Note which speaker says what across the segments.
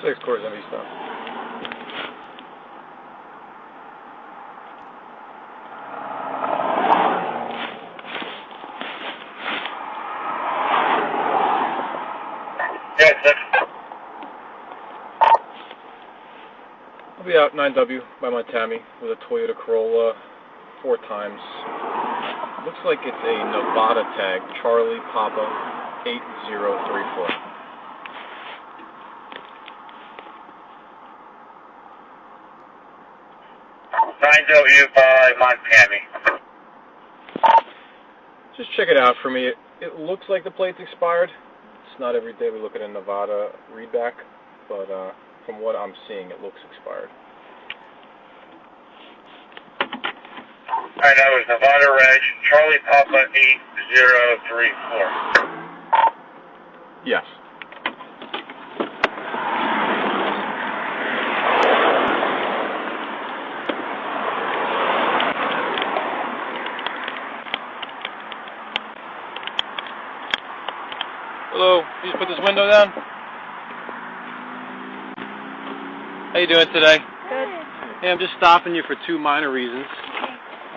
Speaker 1: 6 quarters empty stuff.
Speaker 2: Yeah, 6.
Speaker 1: I'll be out 9W by Montami with a Toyota Corolla 4 times. Looks like it's a Nevada tag, Charlie Papa 8034.
Speaker 2: W by Montami.
Speaker 1: Just check it out for me. It looks like the plate's expired. It's not every day we look at a Nevada readback, but from what I'm seeing, it looks expired.
Speaker 2: Alright, that was Nevada Reg, Charlie Papa 8034.
Speaker 1: Yes. Hello, please put this window down. How you doing today?
Speaker 3: Good.
Speaker 1: Hey, I'm just stopping you for 2 minor reasons.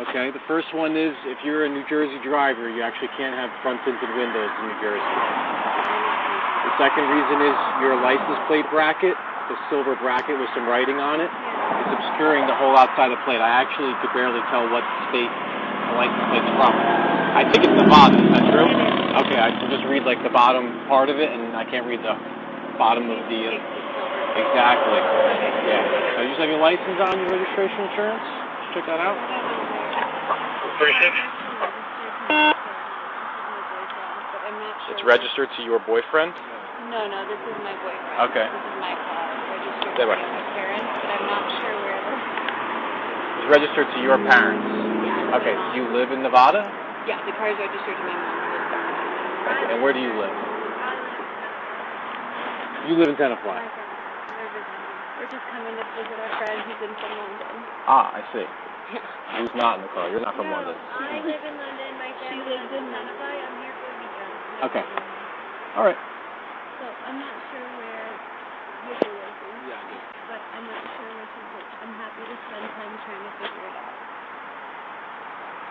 Speaker 1: Okay, the first one is if you're a New Jersey driver, you actually can't have front tinted windows in New Jersey. The second reason is your license plate bracket, the silver bracket with some writing on it, is obscuring the whole outside of the plate. I actually could barely tell what state the license plate's from. I think it's Nevada, is that true? Okay, I can just read like the bottom part of it, and I can't read the bottom of the... Exactly. Yeah. So you just have your license on, your registration insurance? Check that out.
Speaker 2: 36.
Speaker 1: It's registered to your boyfriend?
Speaker 3: No, this is my boyfriend.
Speaker 1: Okay.
Speaker 3: This is my car. Registered
Speaker 1: That
Speaker 3: to
Speaker 1: way.
Speaker 3: my parents, but I'm not sure where
Speaker 1: It's registered to your parents?
Speaker 3: Yeah.
Speaker 1: Okay, do you live in Nevada?
Speaker 3: Yeah, the car is registered to my mom.
Speaker 1: Okay, and where do you live? You live in Tenafly.
Speaker 3: We're just coming to visit our friend who's in from London.
Speaker 1: Ah, I see. Who's not in the car? You're not from London.
Speaker 4: I live in London. My family lives in Tenafly. I'm here for a weekend.
Speaker 1: Okay. All right.
Speaker 4: So I'm not sure where you're working.
Speaker 1: Yeah, I do.
Speaker 4: But I'm not sure which is which. I'm happy to spend time trying to figure it out.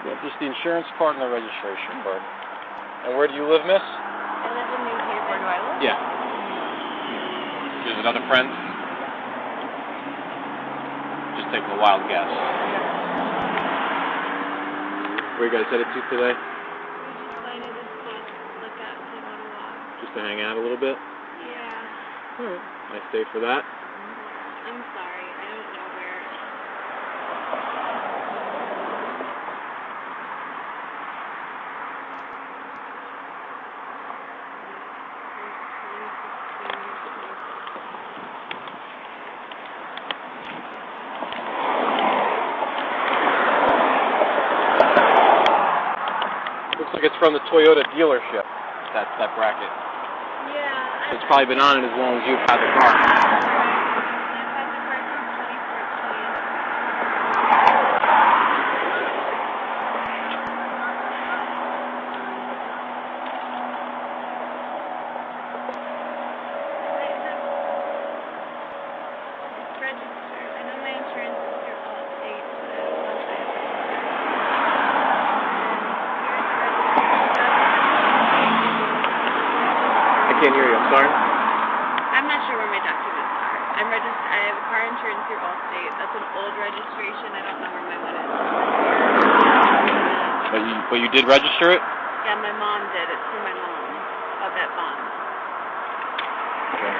Speaker 1: Yeah, just the insurance part and the registration part. And where do you live, miss?
Speaker 4: I live in New Haven. Where do I live?
Speaker 1: Yeah. There's another friend? Just taking a wild guess. Where you guys headed to today?
Speaker 4: We just find it a space to look at, take on a walk.
Speaker 1: Just to hang out a little bit?
Speaker 4: Yeah.
Speaker 1: Alright. Nice day for that.
Speaker 4: I'm sorry. I don't know where.
Speaker 1: Looks like it's from the Toyota dealership, that bracket.
Speaker 4: Yeah.
Speaker 1: So it's probably been on it as long as you've had the car.
Speaker 4: I've had the car since 2014. Registered. I know my insurance is through Allstate, but I don't know if I have
Speaker 1: I can't hear you, I'm sorry.
Speaker 4: I'm not sure where my documents are. I'm registered. I have car insurance through Allstate. That's an old registration. I don't know where my one is.
Speaker 1: But you did register it?
Speaker 4: Yeah, my mom did. It's through my mom. Of that bond.
Speaker 1: Okay.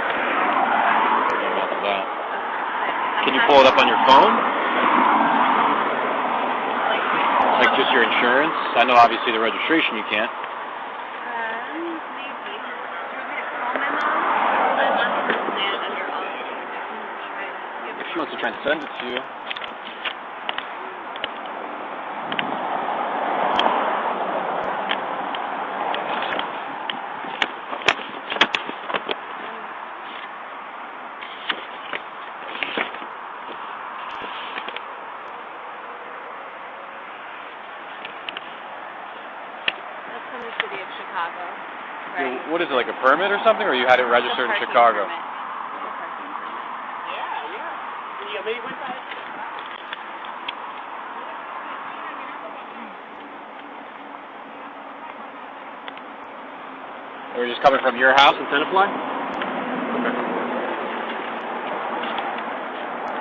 Speaker 1: About that.
Speaker 4: Okay.
Speaker 1: Can you pull it up on your phone? Like just your insurance? I know obviously the registration you can't.
Speaker 4: Maybe. Do you want me to call my mom? My mom is landed under Allstate. I can try to.
Speaker 1: If she wants to try and send it to you.
Speaker 4: That's from the city of Chicago. Right?
Speaker 1: What is it, like a permit or something? Or you had it registered in
Speaker 4: It's a parking
Speaker 1: Chicago?
Speaker 4: permit. It's a parking permit.
Speaker 1: We're just coming from your house in Tenafly? Okay.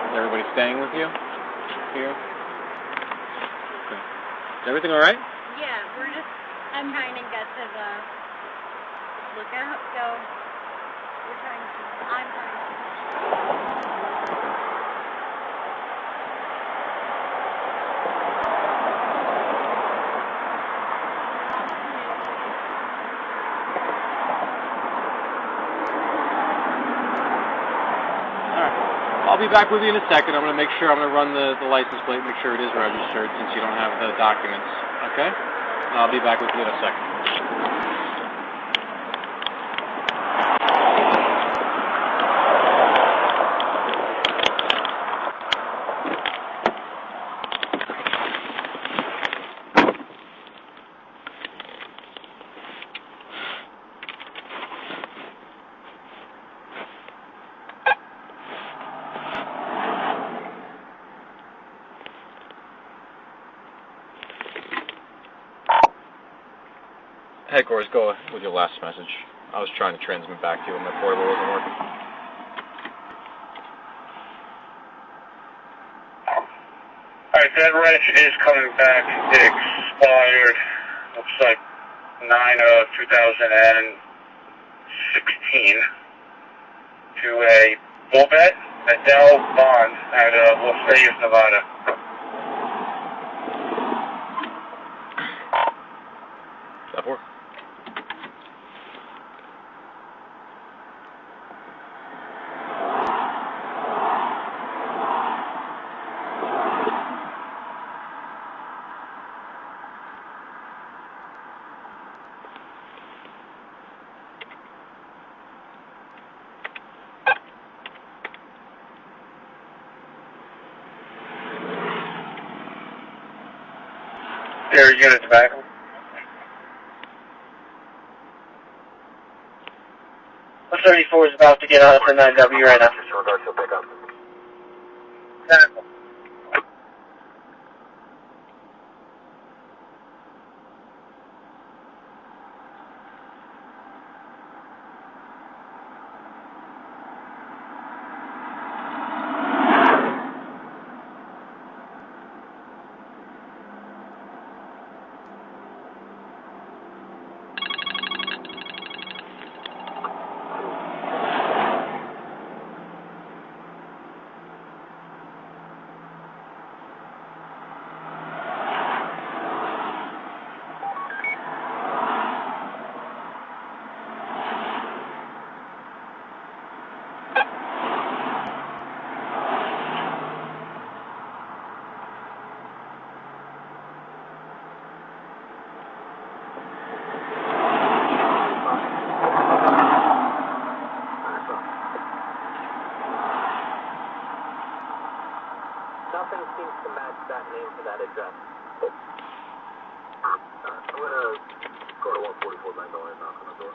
Speaker 1: Is everybody staying with you here? Okay. Is everything all right?
Speaker 4: Yeah, we're just, I'm trying to get to the lookout, so I'm trying to.
Speaker 1: I'll be back with you in a second. I'm going to make sure, I'm going to run the license plate, make sure it is registered since you don't have the documents. Okay? And I'll be back with you in a second. Headquarters, go with your last message. I was trying to transmit back to you, and my portable wasn't working.
Speaker 2: Alright, that wrench is coming back. It expired, looks like 9/2016, to a Bobet, Adele Bond at Las Vegas, Nevada.
Speaker 1: That work?
Speaker 2: There, unit tobacco. The 34 is about to get on for 9W right now. Disregard to pick up.
Speaker 5: Nothing seems to match that name to that address. I'm gonna go to 144 Magnolia and knock on the door.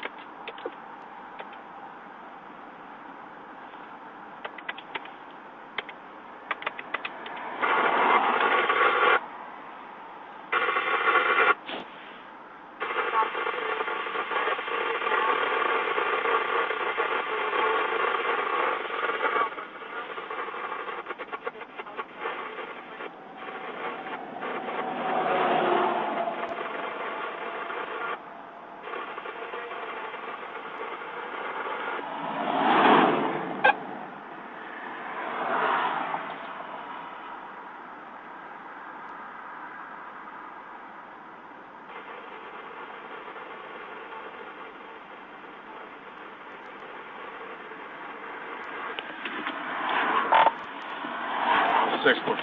Speaker 1: Six, please.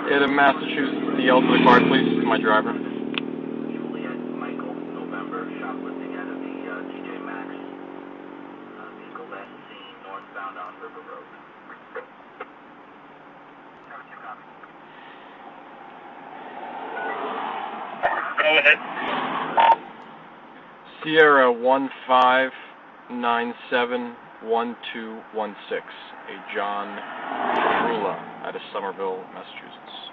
Speaker 1: Yeah, the Massachusetts, the L to the card, please. My driver.
Speaker 5: Juliet Michael November, shoplifting out of the TJ Maxx. Vehicle last seen northbound on River Road.
Speaker 2: Go ahead.
Speaker 1: Sierra 15971216. A John Rula out of Somerville, Massachusetts.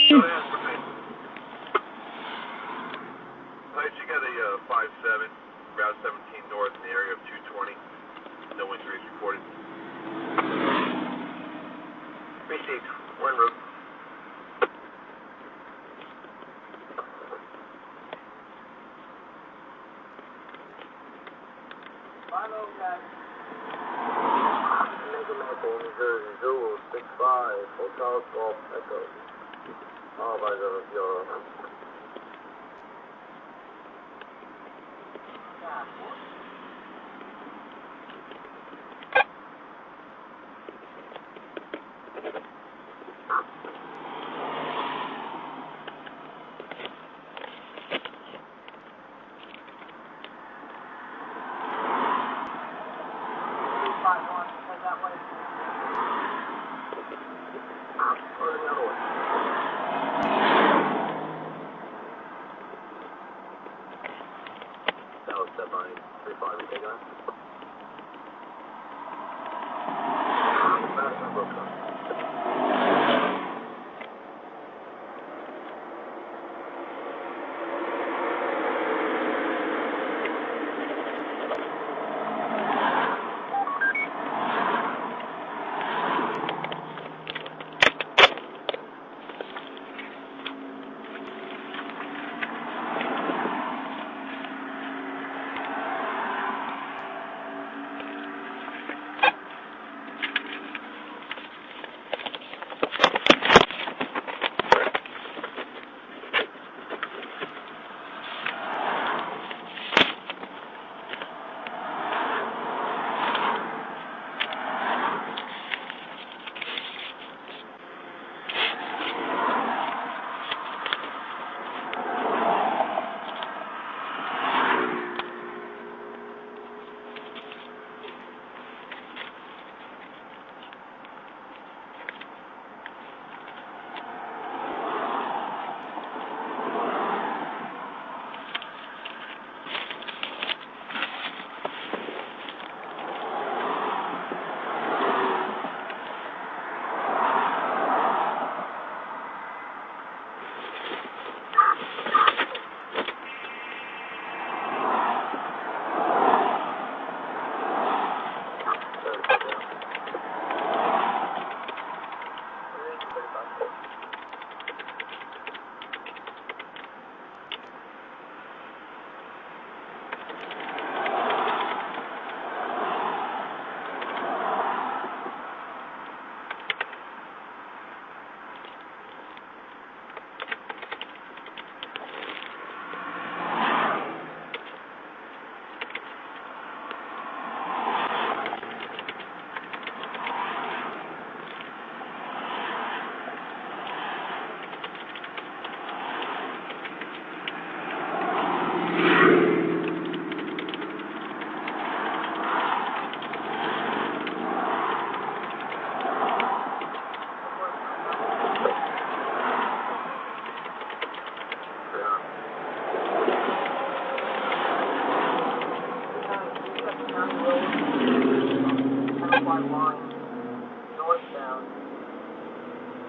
Speaker 6: You got a 5-7, Route 17 north in the area of 220. No injuries reported. Received. We're en route. Hello, guys. New Jersey, Zulu 65, Hotel Golf Echo. All by the Euro.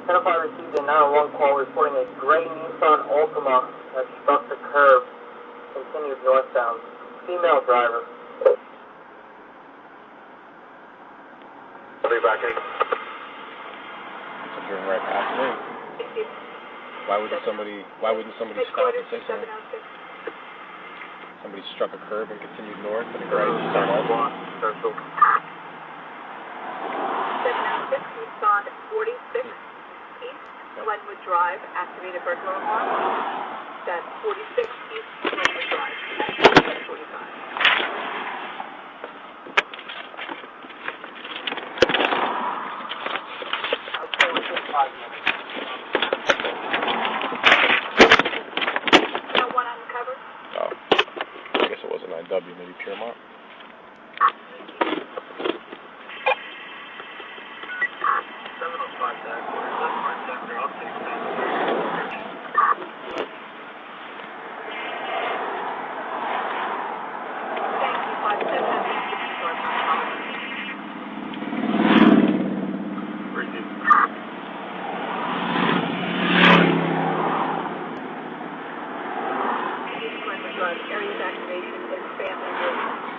Speaker 6: Identify received a 911 call reporting a gray Nissan Altima that struck the curb, continued northbound. Female driver. I'll be back in.
Speaker 1: So you're right past me. Why wouldn't somebody stop and say something? Somebody struck a curb and continued north and a gray Nissan Altima.
Speaker 4: 706, respond 46 East, Glenwood Drive, activated burglar alarm. That's 46 East, Glenwood Drive, activated 45.
Speaker 5: Okay, within 5 minutes.
Speaker 4: No one uncovered?
Speaker 1: Oh, I guess it wasn't 9W, maybe Piermont.
Speaker 6: police activation is family business.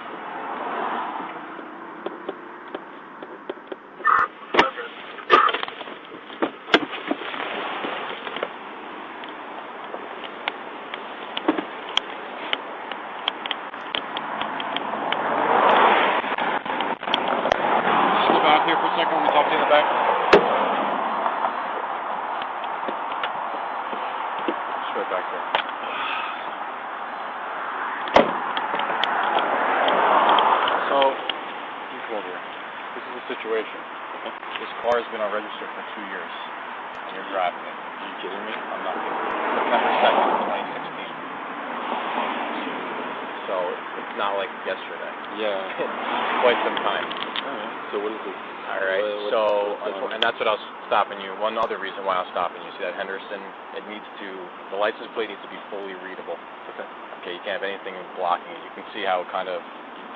Speaker 1: Here for a second when we talk to you in the back. Just right back there. So, you come over here. This is the situation. Okay. This car has been unregistered for 2 years, and you're driving it. Are you kidding me? I'm not kidding. September 2nd, 2016. So, it's not like yesterday. Yeah. It's quite some time. Alright. So what is this? Alright, and that's what I was stopping you. One other reason why I was stopping you, see that Henderson, the license plate needs to be fully readable. Okay. Okay, you can't have anything blocking it. You can see how it's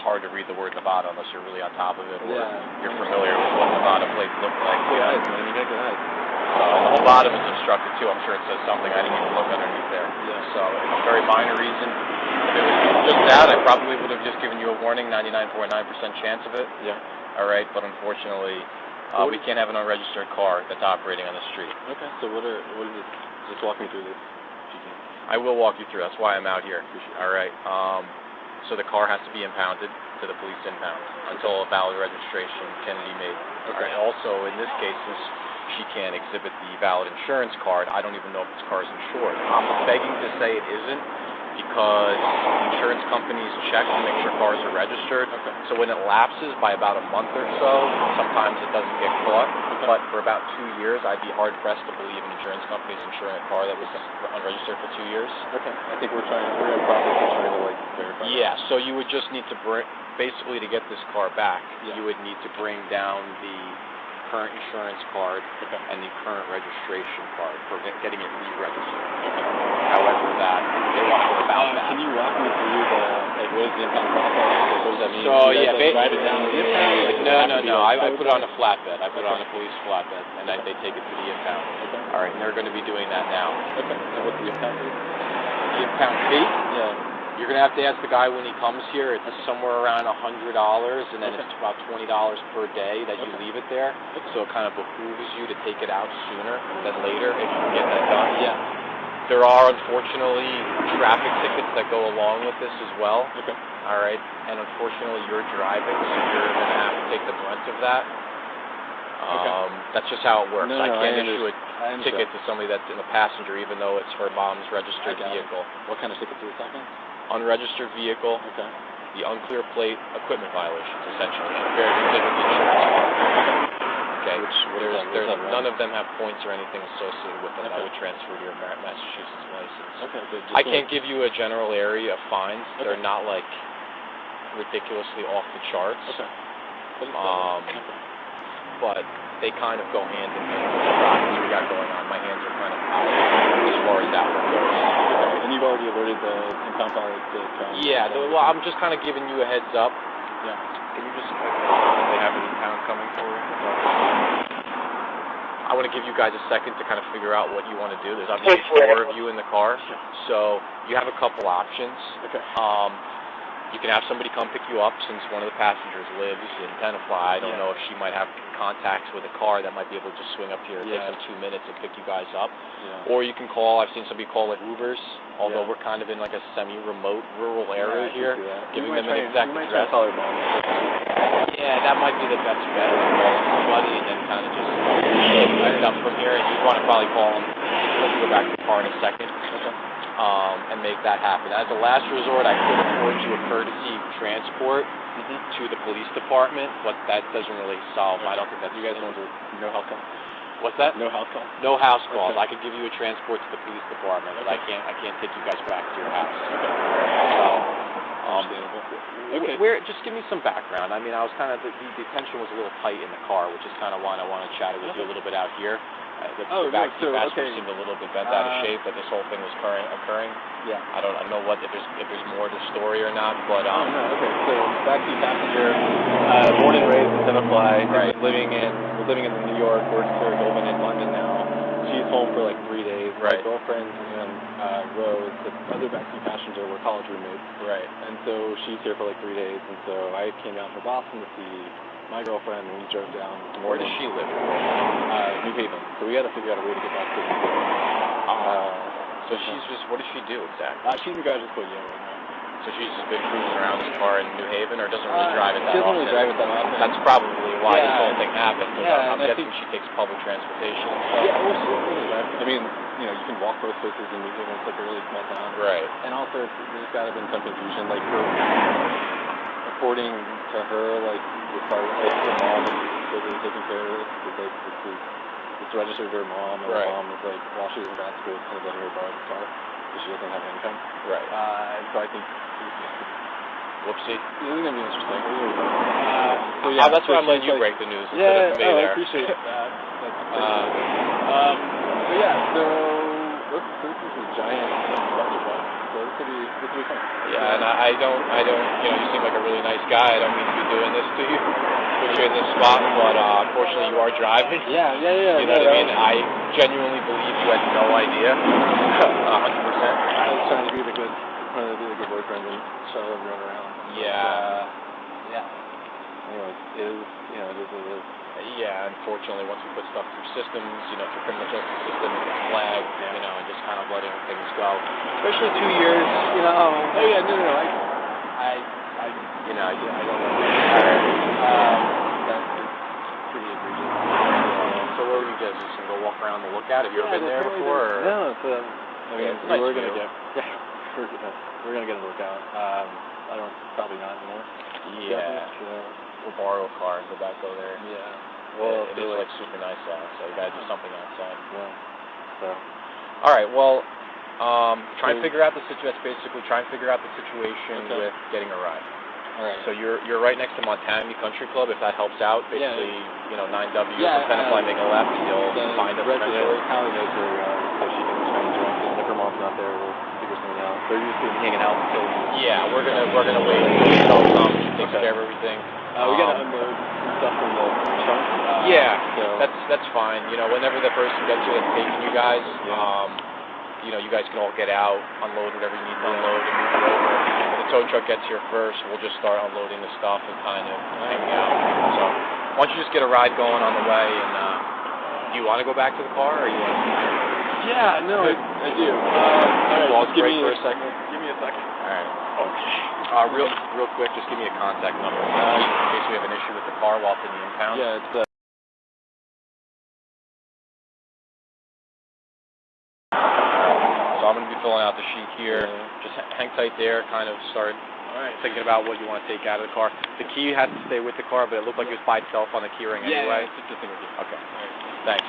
Speaker 1: hard to read the word Nevada unless you're really on top of it or you're familiar with what Nevada plates look like. Good eyes, man. You got good eyes. The whole bottom is obstructed too. I'm sure it says something. I didn't even look underneath there. Yeah. So it's a very minor reason. If it was just that, I probably would have just given you a warning, 99.9% chance of it. Yeah. All right, but unfortunately, we can't have an unregistered car that's operating on the street. Okay, so what is it? Just walk me through this. I will walk you through. That's why I'm out here. All right. So the car has to be impounded to the police impound until a valid registration can be made. Okay. All right. Also, in this case, since she can't exhibit the valid insurance card, I don't even know if this car is insured. I'm begging to say it isn't, because insurance companies check to make sure cars are registered. Okay. So when it lapses by about a month or so, sometimes it doesn't get caught. Okay. But for about 2 years, I'd be hard-pressed to believe an insurance company is insuring a car that was unregistered for 2 years. Okay. I think we're in the process of trying to verify. Yeah, so you would just need to basically to get this car back, you would need to bring down the current insurance card and the current registration card for getting it re-registered. However, they want to go about that. Can you walk me through what is the impound process? What does that mean? So write it down. No. I put it on a flatbed. I put it on a police flatbed, and they take it to the impound. Okay. All right, and they're going to be doing that now. Okay. And what's the impound fee? The impound fee? Yeah. You're going to have to ask the guy when he comes here. It's somewhere around $100, and then it's about $20 per day that you leave it there. So it kind of behooves you to take it out sooner than later if you can get that done. Yeah. There are, unfortunately, traffic tickets that go along with this as well. Okay. All right. And unfortunately, you're driving, so you're going to have to take the brunt of that. That's just how it works. I can't issue a ticket to somebody that's in a passenger, even though it's her mom's registered vehicle. What kind of ticket are we talking? Unregistered vehicle, the unclear plate, equipment violations, essentially. Very specific insurance. Okay, there's none of them have points or anything associated with them that would transfer to your Massachusetts license. Okay, I can't give you a general area of fines. They're not like ridiculously off the charts. Okay. But they kind of go hand in hand with the problems we got going on. My hands are kind of out as far as that one goes. And you've already alerted the impound caller to well, I'm just kind of giving you a heads up. Yeah. Can you just they have an impound coming for you? I want to give you guys a second to kind of figure out what you want to do. There's obviously 4 of you in the car, so you have a couple options. Okay. You can have somebody come pick you up since one of the passengers lives in Tenafly. I don't know if she might have contacts with a car that might be able to just swing up here. It takes them 2 minutes and pick you guys up. Yeah. Or you can call, I've seen somebody call it Ubers, although we're kind of in like a semi-remote rural area here, giving them an exact address. Yeah, that might be the best bet. Call somebody and then kind of just end up from here. And you want to probably call them. Let's go back to the car in a second. And make that happen. As a last resort, I could afford you a courtesy transport to the police department, but that doesn't really solve. I don't think that's. You guys want to no house call? What's that? No house call. No house calls. I could give you a transport to the police department, but I can't take you guys back to your house. So, just give me some background. I mean, I was kind of the tension was a little tight in the car, which is kind of why I want to chat with you a little bit out here. The back seemed a little bit bent out of shape, but this whole thing was occurring. Yeah. I don't know if there's more to the story or not, but So backseat passenger, born and raised in Tenafly. Right. Living in New York. Works for Goldman in London now. She's home for like 3 days.
Speaker 7: Right.
Speaker 8: my girlfriend and Rose, the other backseat passenger, were college roommates.
Speaker 7: Right.
Speaker 8: And so she's here for like 3 days, and so I came down from Boston to see my girlfriend, and we drove down this
Speaker 7: Where
Speaker 8: morning.
Speaker 7: does she live?
Speaker 8: New Haven. So we got to figure out a way to get back to New Haven.
Speaker 7: So she's just, what does she do exactly?
Speaker 8: She's in graduate school, yeah, right now.
Speaker 7: So she's just been cruising around this car in New Haven, or doesn't really drive it that
Speaker 8: She doesn't
Speaker 7: often?
Speaker 8: really drive it that often.
Speaker 7: That's probably why this
Speaker 8: Yeah.
Speaker 7: whole thing happened.
Speaker 8: Yeah,
Speaker 7: I'm
Speaker 8: and I
Speaker 7: guessing
Speaker 8: think-
Speaker 7: she takes public transportation and stuff.
Speaker 8: Yeah, well, she's that. I mean, you know, you can walk both places in New Haven. It's like a really small town.
Speaker 7: Right.
Speaker 8: And also, there's got to have been some confusion, like, according to her, like, the car, like, her mom was supposedly taking care of this, because, like, it's registered to her mom, and
Speaker 7: Right.
Speaker 8: her mom was, like, while she was in grad school, kind of letting her borrow the car, because she doesn't have income.
Speaker 7: Right.
Speaker 8: And so I think,
Speaker 7: Whoopsie.
Speaker 8: this is going to be interesting. So, yeah,
Speaker 7: That's why I'm letting you
Speaker 8: like,
Speaker 7: break the news instead
Speaker 8: yeah,
Speaker 7: of me
Speaker 8: I
Speaker 7: there.
Speaker 8: appreciate that. So yeah, this is a giant bucket truck. So this could be fun.
Speaker 7: Yeah, and I don't, you know, you seem like a really nice guy. I don't mean to be doing this to you, put you in this spot, but unfortunately you are driving.
Speaker 8: Yeah.
Speaker 7: You know what I mean? I genuinely believe you had no idea. 100%.
Speaker 8: I was trying to be the good boyfriend and show everyone around.
Speaker 7: Yeah.
Speaker 8: Anyways, it is what it is.
Speaker 7: Yeah, unfortunately, once we put stuff through systems, you know, through criminal justice system, it gets flagged, you know, and just kind of letting things go. Especially 2 years, you know.
Speaker 8: Oh yeah, no.
Speaker 7: You know, I don't know.
Speaker 8: That's pretty egregious.
Speaker 7: So what were you guys just gonna go walk around the lookout? Have you ever been there before? Or?
Speaker 8: No, it's
Speaker 7: it's nice
Speaker 8: we're
Speaker 7: view.
Speaker 8: we're gonna get a lookout. I don't, probably not anymore.
Speaker 7: Yeah. We'll borrow a car and go there.
Speaker 8: Yeah.
Speaker 7: Well, it is like super nice out, so you gotta do something outside.
Speaker 8: Yeah. So.
Speaker 7: All right. Well, try and figure out the situation. Basically, try and figure out the situation with getting a ride.
Speaker 8: All right.
Speaker 7: So you're right next to Montana Country Club. If that helps out, basically, you know, 9W, Penafly, make a left, you'll find us eventually.
Speaker 8: Hallie knows her, so she can explain to us. And if her mom's not there, we'll figure something out. They're used to hanging out until.
Speaker 7: Yeah, we're gonna wait until he tells comes. He takes care of everything.
Speaker 8: We gotta unload some stuff from the trunk. So.
Speaker 7: That's fine. You know, whenever the person gets you that's taking you guys, you know, you guys can all get out, unload whatever you need to unload, and move it over. When the tow truck gets here first, we'll just start unloading the stuff and kind of hanging out. So, why don't you just get a ride going on the way, and do you want to go back to the car, or you want to?
Speaker 8: Yeah, no, I do.
Speaker 7: Pause
Speaker 8: give
Speaker 7: break
Speaker 8: me
Speaker 7: for a second.
Speaker 8: Give me a second.
Speaker 7: All right. Real quick, just give me a contact number in case we have an issue with the car while it's in the impound.
Speaker 8: Yeah, it's
Speaker 7: So I'm going to be filling out the sheet here. Just hang tight there, kind of start thinking about what you want to take out of the car. The key has to stay with the car, but it looked like it was by itself on the key ring anyway.
Speaker 8: Yeah, it's just a single key.
Speaker 7: Okay. Thanks.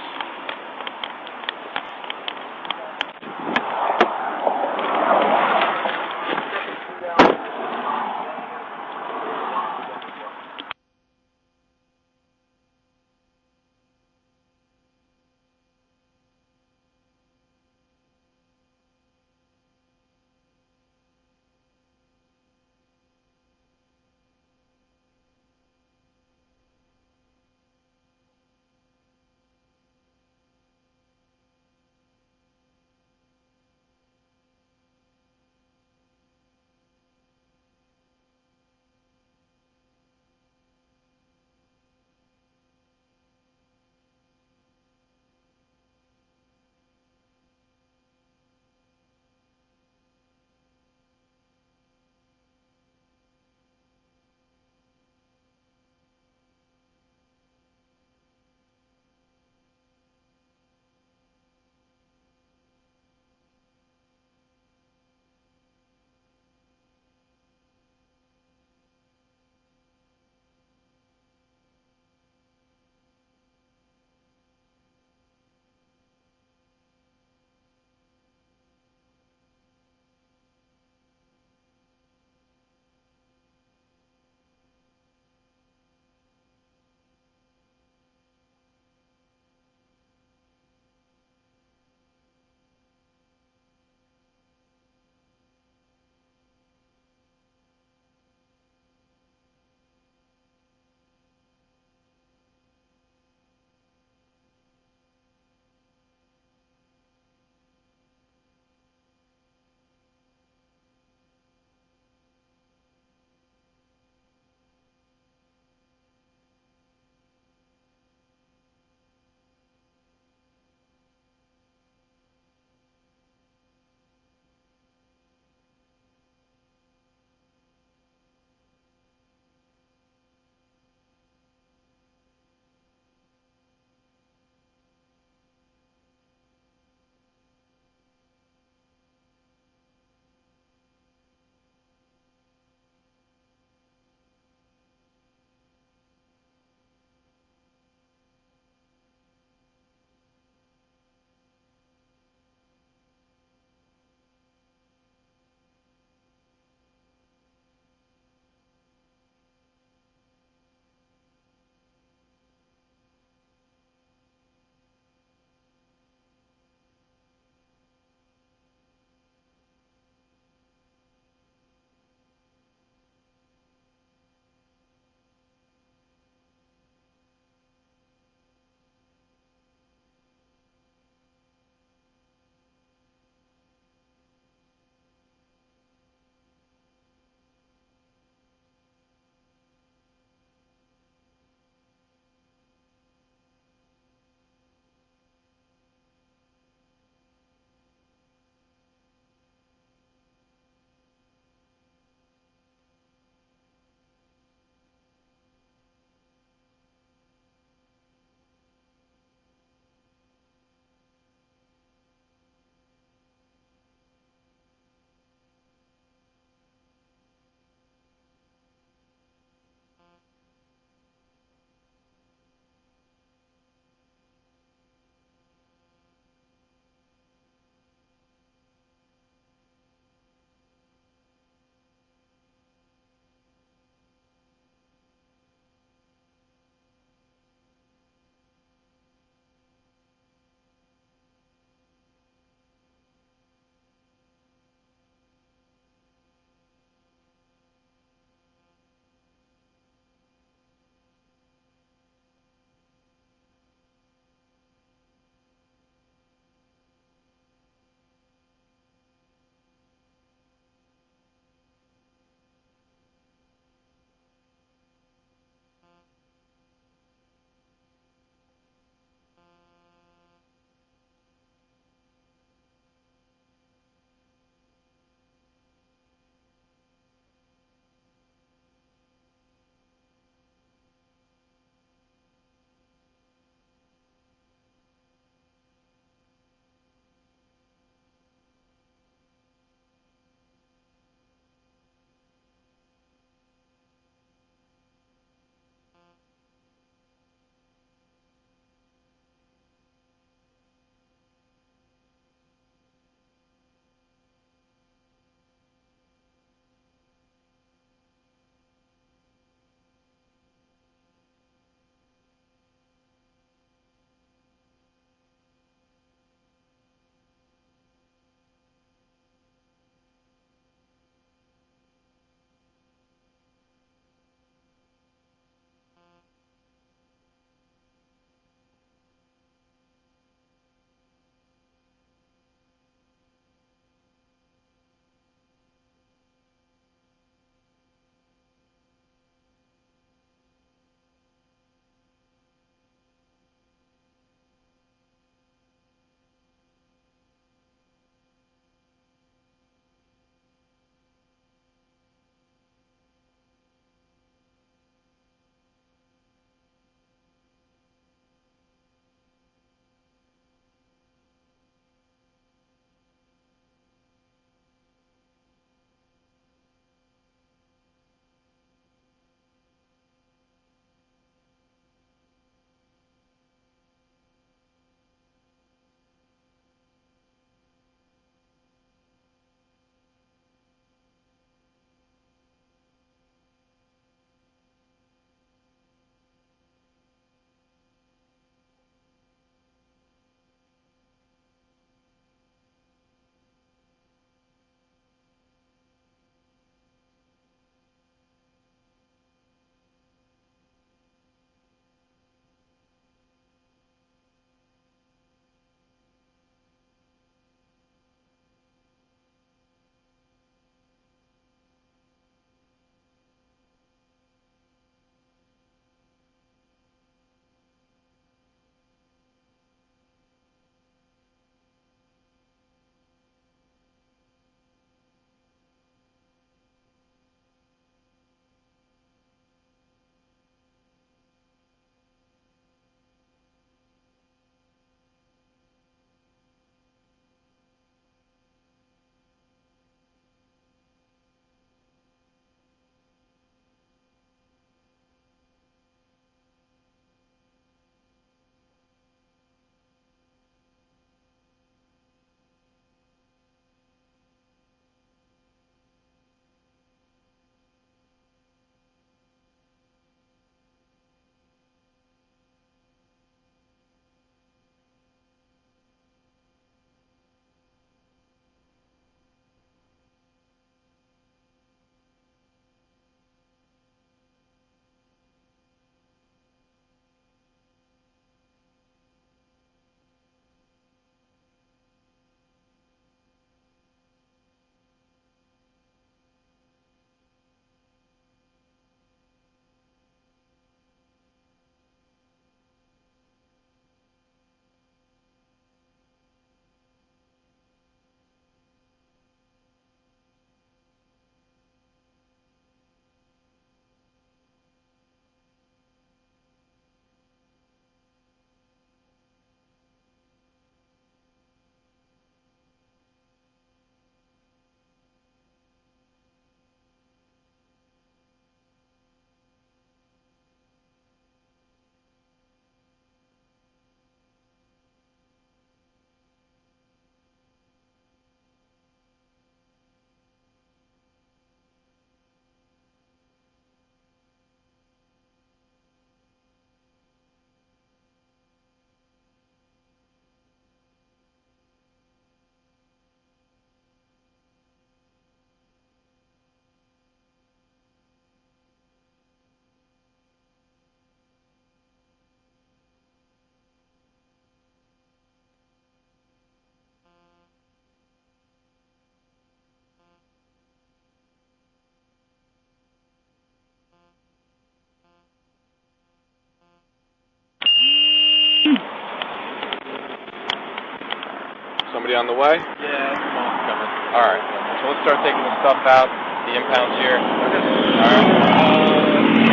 Speaker 7: Everybody on the way?
Speaker 8: Yeah, mom's coming.
Speaker 7: All right. So let's start taking the stuff out. The impounds here.
Speaker 8: Okay.
Speaker 7: All right.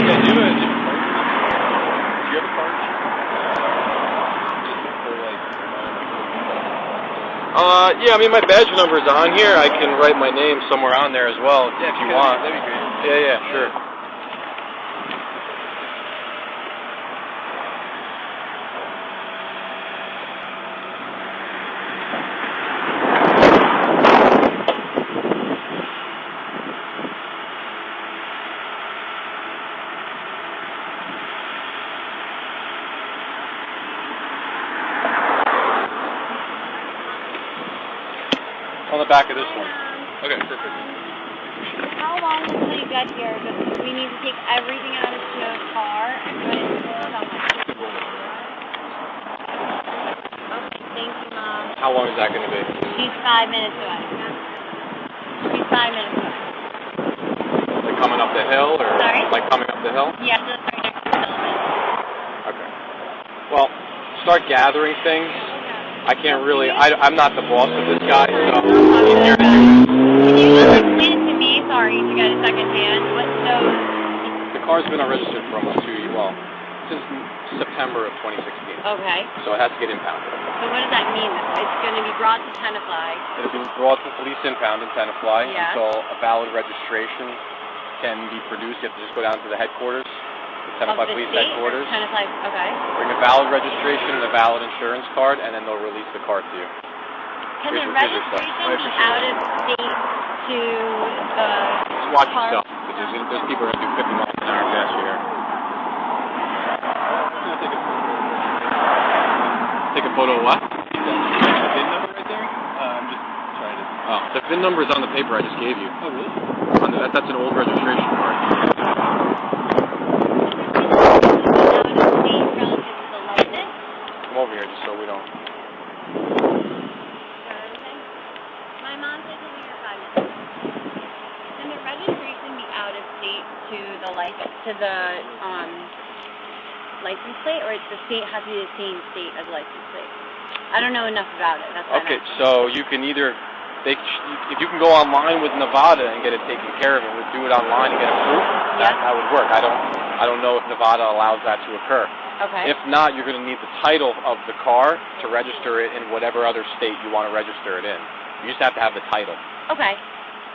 Speaker 8: Yeah, do you have a card? Do you have a card? Just for like,
Speaker 7: Yeah, I mean, my badge number is on here. I can write my name somewhere on there as well if you want.
Speaker 8: That'd be great.
Speaker 7: Yeah, sure. On the back of this one.
Speaker 8: Okay, perfect.
Speaker 4: How long until you get here? Because we need to take everything out of the car and put it into the Okay, thank you, Mom.
Speaker 7: How long is that going to be?
Speaker 4: She's 5 minutes away. She's 5 minutes away.
Speaker 7: Like coming up the hill, or
Speaker 4: Sorry?
Speaker 7: like coming up the hill?
Speaker 4: Yeah, just right next to the building.
Speaker 7: Okay. Well, start gathering things. I can't really. I'm not the boss of this guy, so he's here to do it.
Speaker 4: Can you just explain it to me? Sorry, to get a second hand.
Speaker 7: The car's been unregistered for almost 2 years. Well, since September of 2016.
Speaker 4: Okay.
Speaker 7: So it has to get impounded.
Speaker 4: So what does that mean? It's going to be brought to Tenafly.
Speaker 7: It'll be brought to police impound in Tenafly
Speaker 4: Yeah.
Speaker 7: until a valid registration can be produced. You have to just go down to the headquarters, the Tenafly Police Headquarters.
Speaker 4: Tenafly, okay.
Speaker 7: Bring a valid registration and a valid insurance card, and then they'll release the car to you.
Speaker 4: Can the
Speaker 7: Here's your stuff.
Speaker 4: registration be out of state to
Speaker 7: Just watch
Speaker 4: car?
Speaker 7: yourself, because there's people that do 50 miles an hour gas here. Take a photo of what?
Speaker 8: VIN number right there? I'm just trying to.
Speaker 7: Oh, the VIN number is on the paper I just gave you.
Speaker 8: Oh, really?
Speaker 7: That's an old registration card.
Speaker 4: Out of state relative to the license?
Speaker 7: Come over here just so we don't.
Speaker 4: My mom said to leave her 5 minutes. Can the registration be out of state to the license license plate, or it's the state has to be the same state as license plate? I don't know enough about it. That's
Speaker 7: Okay, so you can either if you can go online with Nevada and get it taken care of, and do it online and get it approved, that would work. I don't know if Nevada allows that to occur.
Speaker 4: Okay.
Speaker 7: If not, you're going to need the title of the car to register it in whatever other state you want to register it in. You just have to have the title.
Speaker 4: Okay.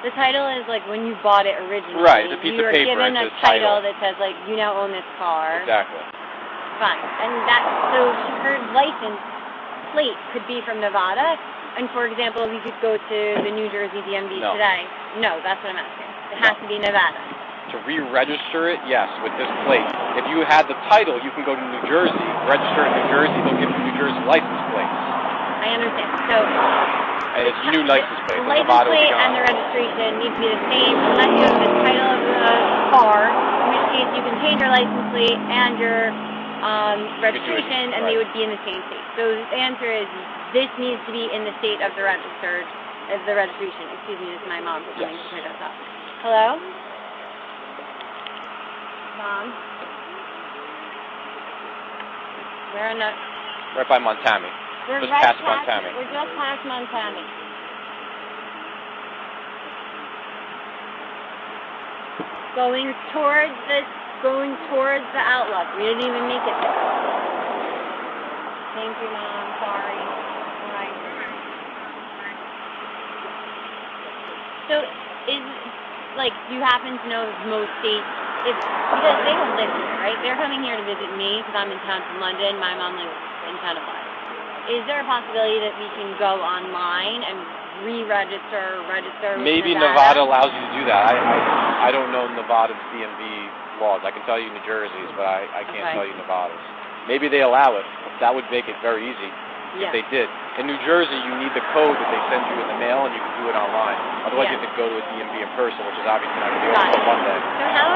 Speaker 4: The title is like when you bought it originally.
Speaker 7: Right, it's a piece of paper.
Speaker 4: You were given a title that says like you now own this car.
Speaker 7: Exactly.
Speaker 4: Fine. And so her license plate could be from Nevada. And for example, we could go to the New Jersey DMV today. No, that's what I'm asking. It has to be Nevada.
Speaker 7: To re-register it, yes, with this plate. If you had the title, you can go to New Jersey, register in New Jersey, they'll give you New Jersey license plates.
Speaker 4: I understand. So
Speaker 7: and it's new license plates.
Speaker 4: The license plate and the registration need to be the same unless you have the title of the car, in which case you can change your license plate and your registration, and they would be in the same state. So the answer is this needs to be in the state of the registration. Excuse me, this is my mom coming to pick us up. Hello? Mom? We're in
Speaker 7: right by Montami.
Speaker 4: We're
Speaker 7: just
Speaker 4: right
Speaker 7: past Montami.
Speaker 4: We're just past Montami. Going towards the Outlook. We didn't even make it there. Thank you, Mom. Sorry. Bye. So, do you happen to know if most states, because they don't live here, right? They're coming here to visit me because I'm in town from London. My mom lives in Tenafly. Is there a possibility that we can go online and register with
Speaker 7: Maybe Nevada allows you to do that. I don't know Nevada's DMV laws. I can tell you New Jersey's, but I can't tell you Nevada's. Maybe they allow it. That would make it very easy if they did. In New Jersey, you need the code that they send you in the mail, and you can do it online. Otherwise, you have to go to a DMV in person, which is obviously not going to be open until Monday.
Speaker 4: So how,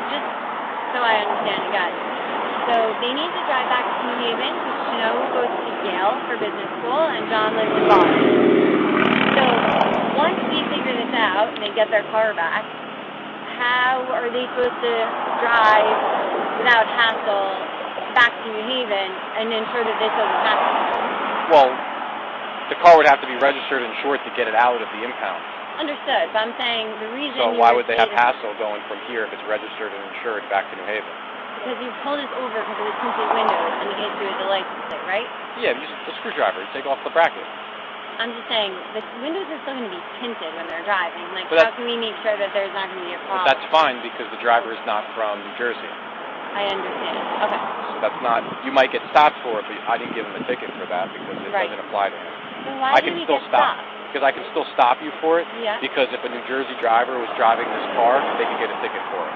Speaker 4: just so I understand it, guys. So they need to drive back to New Haven because Snow goes to Yale for business school, and John lives in Boston. So once we figure this out and they get their car back, how are they supposed to drive without hassle back to New Haven and ensure that this doesn't happen?
Speaker 7: Well, the car would have to be registered and insured to get it out of the impound.
Speaker 4: Understood, but I'm saying the reason.
Speaker 7: So why would they have hassle going from here if it's registered and insured back to New Haven?
Speaker 4: Because you pulled us over because it was tinted windows and the issue is the license plate, right?
Speaker 7: Yeah, you just the screwdriver. You take off the bracket.
Speaker 4: I'm just saying the windows are still going to be tinted when they're driving. Like,
Speaker 7: But
Speaker 4: how can we make sure that there's not going to be a problem?
Speaker 7: But that's fine because the driver is not from New Jersey.
Speaker 4: I understand. Okay.
Speaker 7: So that's not. You might get stopped for it, but I didn't give him a ticket for that because it doesn't apply to him.
Speaker 4: Then why
Speaker 7: I
Speaker 4: did
Speaker 7: can
Speaker 4: we
Speaker 7: still
Speaker 4: get
Speaker 7: stop.
Speaker 4: stopped?
Speaker 7: Because I can still stop you for it.
Speaker 4: Yeah.
Speaker 7: Because if a New Jersey driver was driving this car, they could get a ticket for it.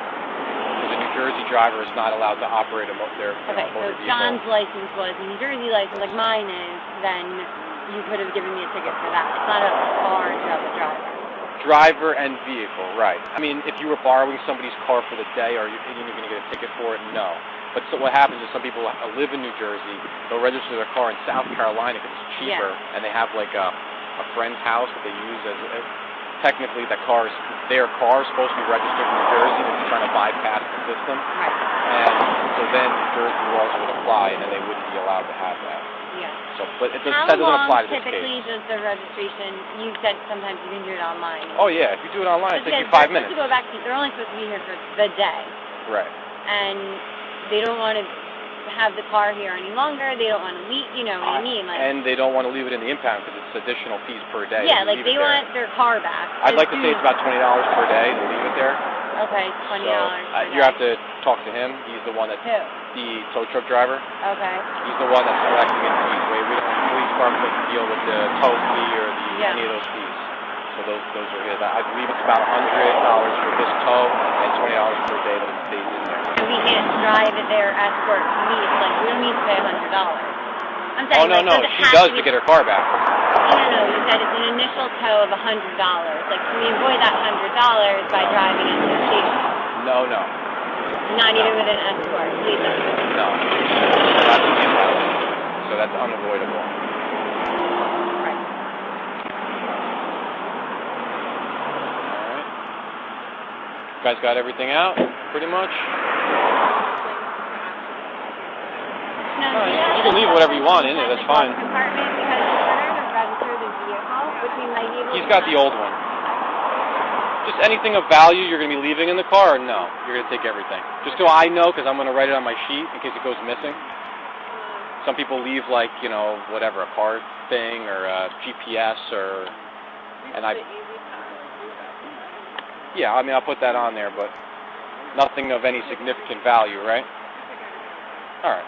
Speaker 7: Because a New Jersey driver is not allowed to operate their
Speaker 4: Okay,
Speaker 7: motor
Speaker 4: so
Speaker 7: vehicle.
Speaker 4: John's license was a New Jersey license, like mine is, then you could have given me a ticket for that. It's not a car and you're the driver.
Speaker 7: Driver and vehicle, right. I mean, if you were borrowing somebody's car for the day, are you thinking you're going to get a ticket for it? No. But so what happens is some people live in New Jersey, they'll register their car in South Carolina because it's cheaper, and they have like a friend's house that they use as technically their car is supposed to be registered in New Jersey, they're just trying to bypass the system.
Speaker 4: Right.
Speaker 7: And so then New Jersey laws would apply, and then they wouldn't be allowed to have that.
Speaker 4: Yeah.
Speaker 7: So, but that doesn't
Speaker 4: How
Speaker 7: apply to
Speaker 4: long
Speaker 7: this
Speaker 4: typically
Speaker 7: case.
Speaker 4: does the registration, you said sometimes you can do it online.
Speaker 7: Oh yeah, if you do it online, it takes you 5
Speaker 4: They're
Speaker 7: minutes.
Speaker 4: supposed to go back to, they're only supposed to be here for the day.
Speaker 7: Right.
Speaker 4: And they don't want to have the car here any longer, they don't want to leave, you know what I mean? Like,
Speaker 7: and they don't want to leave it in the impound because it's additional fees per day.
Speaker 4: yeah, like they want their car back.
Speaker 7: I'd like to say it's about $20 per day to leave it there.
Speaker 4: Okay, $20 per day.
Speaker 7: You have to talk to him. He's the one that's
Speaker 4: Who?
Speaker 7: the tow truck driver.
Speaker 4: Okay.
Speaker 7: He's the one that's collecting it fees. The police department doesn't deal with the tow fee or any of those fees. So those are his. I believe it's about $100 for this tow and $20 per day that it stays in there.
Speaker 4: So we can't drive it there, escort, leave. Like, we don't need to pay $100. I'm saying,
Speaker 7: no, she does to get her car back.
Speaker 4: No, you said it's an initial tow of $100. Like, can we avoid that $100 by driving into the station?
Speaker 7: No.
Speaker 4: Not even with an escort, please.
Speaker 7: No. That's the impound. So that's unavoidable.
Speaker 4: Right.
Speaker 7: Alright. You guys got everything out, pretty much?
Speaker 4: No,
Speaker 7: you can leave whatever you want in it, that's fine.
Speaker 4: Compartment because in order to register the vehicle, which we might be able
Speaker 7: He's got the old one. Just anything of value you're going to be leaving in the car, or no? You're going to take everything. Just so I know, because I'm going to write it on my sheet in case it goes missing. Some people leave, like, whatever, a card thing or a GPS or... Yeah, I mean, I'll put that on there, but nothing of any significant value, right? All right.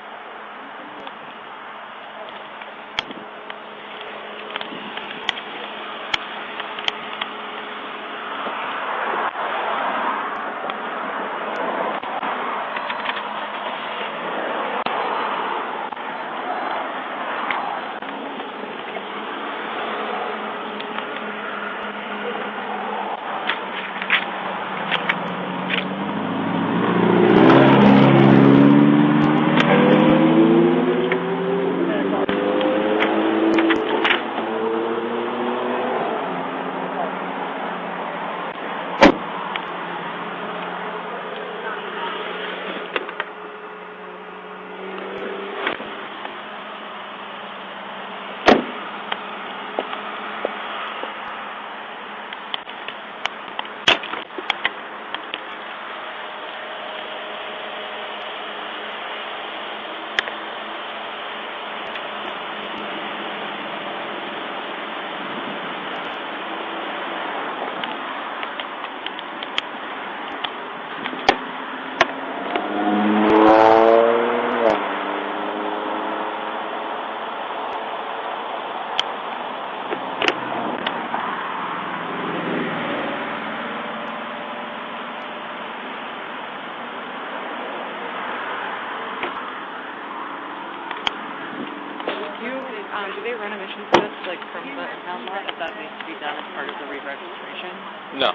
Speaker 9: Do they run emission tests, like, from the impound lot, if that needs to be done as part of the re-registration?
Speaker 7: No.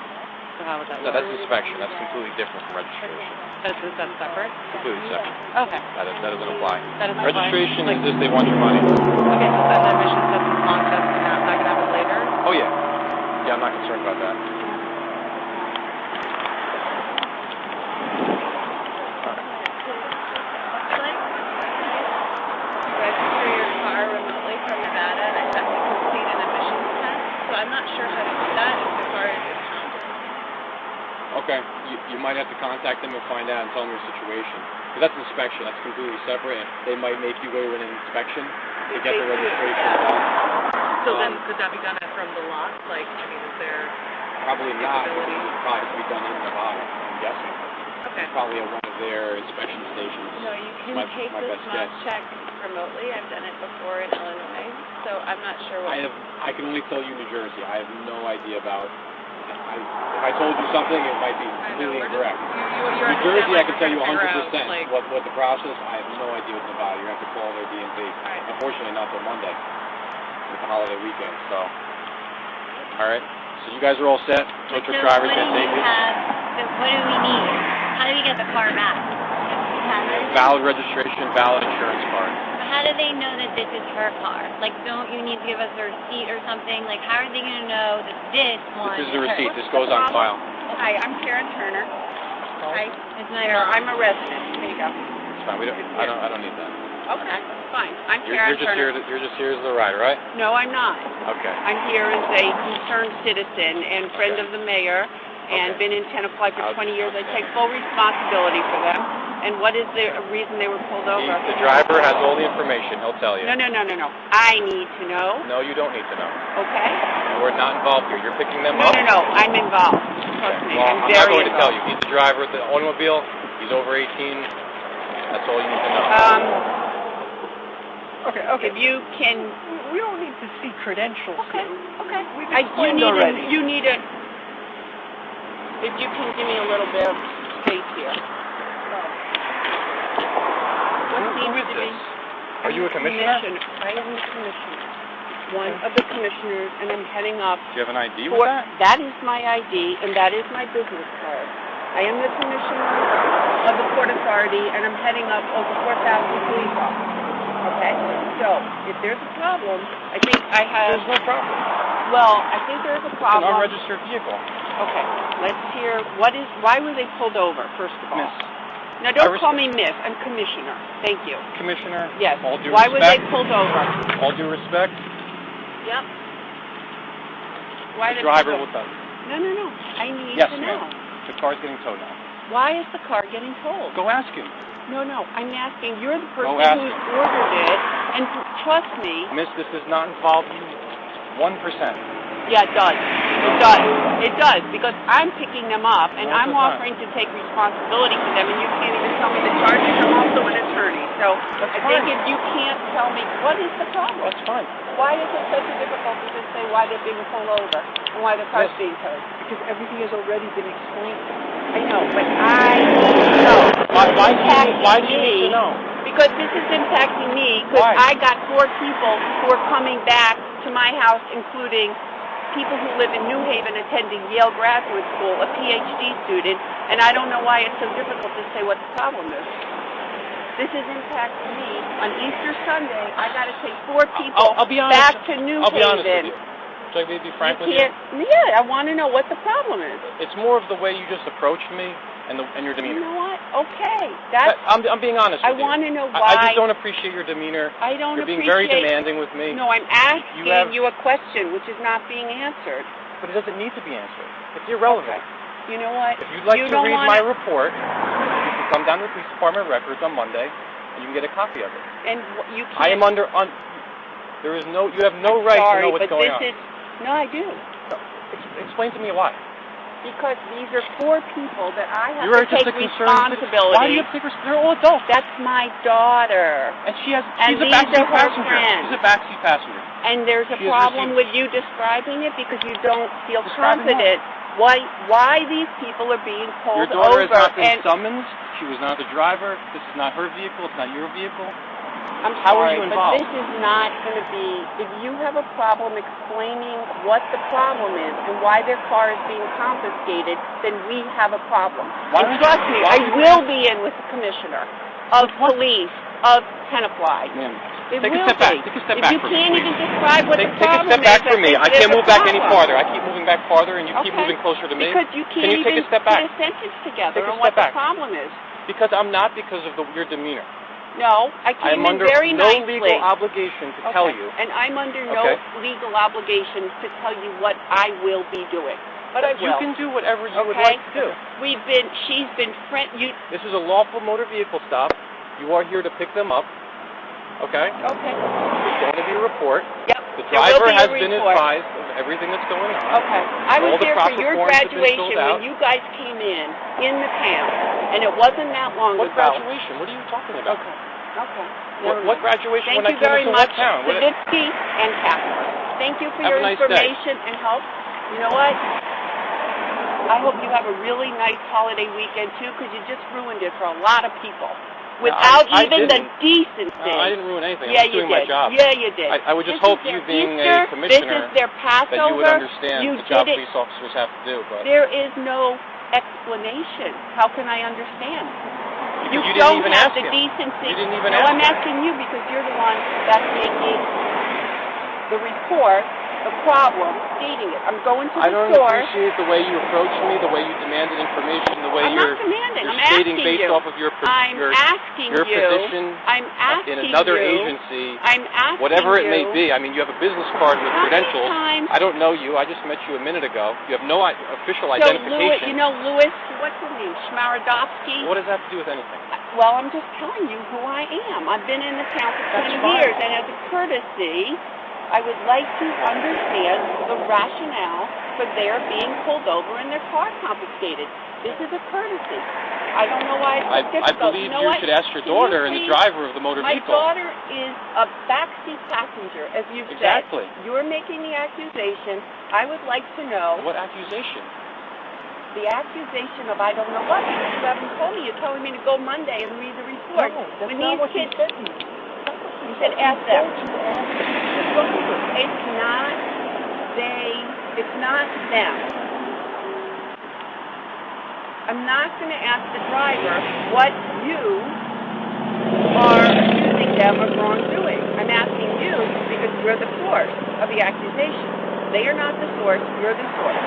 Speaker 9: So how would that
Speaker 7: No,
Speaker 9: work?
Speaker 7: that's inspection. That's completely different from registration.
Speaker 9: That's separate?
Speaker 7: Completely separate.
Speaker 9: Okay.
Speaker 7: That doesn't apply.
Speaker 9: That doesn't
Speaker 7: Registration
Speaker 9: apply.
Speaker 7: is if they want your money.
Speaker 9: Okay, so that emission test is long test, that can happen later?
Speaker 7: Oh, yeah. Yeah, I'm not concerned about that.
Speaker 3: Register your car remotely from Nevada. I have to complete
Speaker 7: you might have to contact them and find out and tell them your situation. Because that's inspection. That's completely separate. And they might make you go to an inspection to get the registration done.
Speaker 9: So then, could that be done from the lot? Like, I mean, is there
Speaker 7: probably not.
Speaker 9: capability?
Speaker 7: It would probably have to be done in Nevada, I'm guessing.
Speaker 9: Okay.
Speaker 7: Probably at one of their inspection stations.
Speaker 3: No, you can take
Speaker 7: my
Speaker 3: the
Speaker 7: best
Speaker 3: smog
Speaker 7: guess.
Speaker 3: check remotely. I've done it before in Illinois, so I'm not sure what.
Speaker 7: I can only tell you New Jersey. I have no idea about. If I told you something, it might be completely incorrect. New Jersey, I can tell you 100%
Speaker 9: like,
Speaker 7: what the process. I have no idea with Nevada. You have to call their DMV.
Speaker 9: Right.
Speaker 7: Unfortunately, not till Monday, with the holiday weekend. So, all right. So you guys are all set. Tow truck drivers get taken.
Speaker 4: What do we need? How do we get the car back?
Speaker 7: Valid registration, valid insurance card.
Speaker 4: How do they know that this is her car? Like, don't you need to give us a receipt or something? Like, how are they going to know that this one
Speaker 7: This is
Speaker 4: is
Speaker 7: the receipt.
Speaker 4: hers?
Speaker 7: This goes on file.
Speaker 3: Hi, I'm Karen Turner. Hi,
Speaker 4: It's my mom.
Speaker 3: I'm a resident. There you go.
Speaker 7: It's fine. I don't need that.
Speaker 3: Okay, fine. I'm Karen Turner.
Speaker 7: You're just here as the rider, right?
Speaker 3: No, I'm not.
Speaker 7: Okay.
Speaker 3: I'm here as a concerned citizen and friend of the mayor, and been in Tenafly for 20 years. I take full responsibility for them. And what is the reason they were pulled over?
Speaker 7: The driver has all the information. He'll tell you.
Speaker 3: No. I need to know.
Speaker 7: No, you don't need to know.
Speaker 3: Okay?
Speaker 7: You are not involved here. You're picking them up.
Speaker 3: No. I'm involved. Trust me.
Speaker 7: Well,
Speaker 3: I'm
Speaker 7: not
Speaker 3: very
Speaker 7: going to tell
Speaker 3: involved.
Speaker 7: you. He's the driver of the automobile. He's over 18. That's all you need to know.
Speaker 3: Okay. If you can.
Speaker 10: We don't need to see credentials.
Speaker 3: Okay.
Speaker 10: We've explained already.
Speaker 3: You need a. If you can give me a little bit of space here.
Speaker 7: Who is this? Are you a commissioner?
Speaker 3: I am the commissioner. One of the commissioners, and I'm heading up.
Speaker 7: Do you have an ID with that?
Speaker 3: That is my ID, and that is my business card. I am the commissioner of the Port Authority, and I'm heading up over 4,000 police officers. Okay? So, if there's a problem, I think I have...
Speaker 7: There's no problem.
Speaker 3: Well, I think there's a
Speaker 7: It's
Speaker 3: problem.
Speaker 7: an unregistered vehicle.
Speaker 3: Okay, let's hear, why were they pulled over, first of all?
Speaker 7: Miss.
Speaker 3: Now, don't call me Miss, I'm Commissioner. Thank you.
Speaker 7: Commissioner.
Speaker 3: Yes.
Speaker 7: All due
Speaker 3: Why
Speaker 7: respect.
Speaker 3: were they pulled over?
Speaker 7: All due respect.
Speaker 3: Yep. Why
Speaker 7: The
Speaker 3: they
Speaker 7: driver
Speaker 3: pulled
Speaker 7: will tell you.
Speaker 3: over? No. I need
Speaker 7: Yes,
Speaker 3: to know.
Speaker 7: ma'am. The car's getting towed now.
Speaker 3: Why is the car getting towed?
Speaker 7: Go ask him.
Speaker 3: No. I'm asking. You're the person
Speaker 7: Go ask
Speaker 3: who's
Speaker 7: him.
Speaker 3: ordered it, and trust me.
Speaker 7: Miss, this does not involve you 1%.
Speaker 3: Yeah, it does. It does, because I'm picking them up, and I'm offering to take responsibility for them, and you can't even tell me the charges. I'm also an attorney, so I think if you can't tell me, what is the problem?
Speaker 7: That's fine.
Speaker 3: Why is it such a difficulty to say why they're being pulled over and why the car's being towed?
Speaker 10: Because everything has already been explained.
Speaker 3: I know, but I know.
Speaker 7: Why do you need to know?
Speaker 3: Because this is impacting me, because I got 4 people who are coming back to my house, including people who live in New Haven attending Yale Graduate School, a PhD student, and I don't know why it's so difficult to say what the problem is. This is impacting me. On Easter Sunday, I got to take 4 people
Speaker 7: I'll be honest,
Speaker 3: back to New Haven.
Speaker 7: I'll be honest with you. Should I be frank with you?
Speaker 3: Yeah, I want to know what the problem is.
Speaker 7: It's more of the way you just approached me and your demeanor.
Speaker 3: You know what? Okay.
Speaker 7: I'm being honest with you.
Speaker 3: I want to know why.
Speaker 7: I just don't appreciate your demeanor.
Speaker 3: I don't
Speaker 7: You're being
Speaker 3: appreciate...
Speaker 7: very demanding with me.
Speaker 3: No, I'm asking you a question which is not being answered.
Speaker 7: But it doesn't need to be answered. It's irrelevant.
Speaker 3: Okay. You know what?
Speaker 7: If you'd like to read my report, you can come down to the police department records on Monday, and you can get a copy of it.
Speaker 3: And you can't...
Speaker 7: I am under... There is no... You have no right to know what's going on.
Speaker 3: No, I do.
Speaker 7: No. Explain to me why.
Speaker 3: Because these are 4 people that I have
Speaker 7: to
Speaker 3: take responsibility.
Speaker 7: Why do you have to take responsibility? They're all adults.
Speaker 3: That's my daughter.
Speaker 7: And she's a backseat passenger. She's a backseat passenger.
Speaker 3: And there's a problem with you describing it because you don't feel confident. Why these people are being pulled over.
Speaker 7: Your daughter has not been summoned. She was not the driver. This is not her vehicle. It's not your vehicle.
Speaker 3: I'm
Speaker 7: How
Speaker 3: sorry,
Speaker 7: are you involved?
Speaker 3: but this is not going to be... If you have a problem explaining what the problem is and why their car is being confiscated, then we have a problem. And trust me, I will be in with the commissioner of police of Tenafly.
Speaker 7: Take a step back. Take a step back
Speaker 3: If you
Speaker 7: for me,
Speaker 3: can't
Speaker 7: please.
Speaker 3: even describe what the problem is...
Speaker 7: Take a step back for me. I can't move back any farther. I keep moving back farther, and you keep moving closer to me.
Speaker 3: Because you can't
Speaker 7: even
Speaker 3: take
Speaker 7: a step back?
Speaker 3: Put a sentence together
Speaker 7: Take a
Speaker 3: on what
Speaker 7: step back.
Speaker 3: the problem is.
Speaker 7: Because I'm not, because of your demeanor.
Speaker 3: No, I came in very nicely.
Speaker 7: I'm under no legal obligation to tell you.
Speaker 3: And I'm under no legal obligation to tell you what I will be doing. but I
Speaker 7: You
Speaker 3: will.
Speaker 7: can do whatever you would
Speaker 3: Okay?
Speaker 7: like to do.
Speaker 3: She's been
Speaker 7: This is a lawful motor vehicle stop. You are here to pick them up. Okay?
Speaker 3: Okay.
Speaker 7: There's going to be a report.
Speaker 3: Yep.
Speaker 7: The
Speaker 3: There will
Speaker 7: driver
Speaker 3: be a
Speaker 7: has been
Speaker 3: report.
Speaker 7: advised of everything that's going on.
Speaker 3: Okay. I was
Speaker 7: All the
Speaker 3: there for
Speaker 7: proper
Speaker 3: your
Speaker 7: forms have been
Speaker 3: graduation
Speaker 7: filled out.
Speaker 3: when you guys came in the town, and it wasn't that long
Speaker 7: What
Speaker 3: ago.
Speaker 7: graduation? What are you talking about?
Speaker 3: Okay.
Speaker 7: What graduation
Speaker 3: Thank
Speaker 7: when
Speaker 3: you
Speaker 7: I came
Speaker 3: very
Speaker 7: into
Speaker 3: much,
Speaker 7: what town?
Speaker 3: Saditsky and Catherine. Thank you for
Speaker 7: Have
Speaker 3: your
Speaker 7: a nice day.
Speaker 3: information and help. You know what? I hope you have a really nice holiday weekend, too, because you just ruined it for a lot of people. Without
Speaker 7: I
Speaker 3: even the
Speaker 7: didn't.
Speaker 3: decency.
Speaker 7: I didn't ruin anything.
Speaker 3: Yeah,
Speaker 7: I'm just
Speaker 3: you
Speaker 7: doing
Speaker 3: did.
Speaker 7: my job.
Speaker 3: Yeah, you did.
Speaker 7: I would just
Speaker 3: This
Speaker 7: hope
Speaker 3: is
Speaker 7: you
Speaker 3: their
Speaker 7: being
Speaker 3: Easter,
Speaker 7: a commissioner
Speaker 3: this is their Passover.
Speaker 7: that you would understand
Speaker 3: You
Speaker 7: the job
Speaker 3: did it.
Speaker 7: police officers have to do. But
Speaker 3: There is no explanation. How can I understand?
Speaker 7: you didn't
Speaker 3: don't
Speaker 7: even
Speaker 3: have
Speaker 7: ask
Speaker 3: the
Speaker 7: him.
Speaker 3: decency.
Speaker 7: You didn't even
Speaker 3: no,
Speaker 7: ask
Speaker 3: I'm
Speaker 7: him.
Speaker 3: asking you because you're the one that's making the report, the problem, stating it. I'm going to the
Speaker 7: I don't
Speaker 3: store.
Speaker 7: appreciate the way you approached me, the way you demanded information, the way
Speaker 3: I'm
Speaker 7: you're
Speaker 3: not demanding.
Speaker 7: you're
Speaker 3: I'm
Speaker 7: stating
Speaker 3: asking
Speaker 7: based
Speaker 3: you.
Speaker 7: off of your
Speaker 3: I'm asking
Speaker 7: your
Speaker 3: you.
Speaker 7: position
Speaker 3: I'm asking
Speaker 7: in another
Speaker 3: you.
Speaker 7: agency,
Speaker 3: I'm asking
Speaker 7: whatever it may
Speaker 3: you.
Speaker 7: be. I mean, you have a business card with
Speaker 3: How many
Speaker 7: credentials.
Speaker 3: times-
Speaker 7: I don't know you. I just met you a minute ago. You have no official
Speaker 3: So
Speaker 7: identification.
Speaker 3: Louis, what's his name? Schmarodowski?
Speaker 7: What does that have to do with anything?
Speaker 3: Well, I'm just telling you who I am. I've been in the town for 20 years, and as a courtesy, I would like to understand the rationale for their being pulled over and their car confiscated. This is a courtesy. I don't know why it's so
Speaker 7: I
Speaker 3: difficult.
Speaker 7: believe
Speaker 3: know
Speaker 7: you
Speaker 3: what?
Speaker 7: should ask your
Speaker 3: Can
Speaker 7: daughter
Speaker 3: you
Speaker 7: and the
Speaker 3: please-
Speaker 7: driver of the motor
Speaker 3: My
Speaker 7: vehicle.
Speaker 3: daughter is a backseat passenger, as you've
Speaker 7: Exactly.
Speaker 3: said. You're making the accusation. I would like to know
Speaker 7: What accusation?
Speaker 3: the accusation of I don't know what, because you haven't told me. You're telling me to go Monday and read the report.
Speaker 10: No, that's
Speaker 3: when
Speaker 10: not
Speaker 3: these
Speaker 10: what you
Speaker 3: kids,
Speaker 10: said to me.
Speaker 3: you said ask them. It's not them. I'm not going to ask the driver what you are accusing them of wrongdoing. I'm asking you because you're the source of the accusation. They are not the source, you're the source.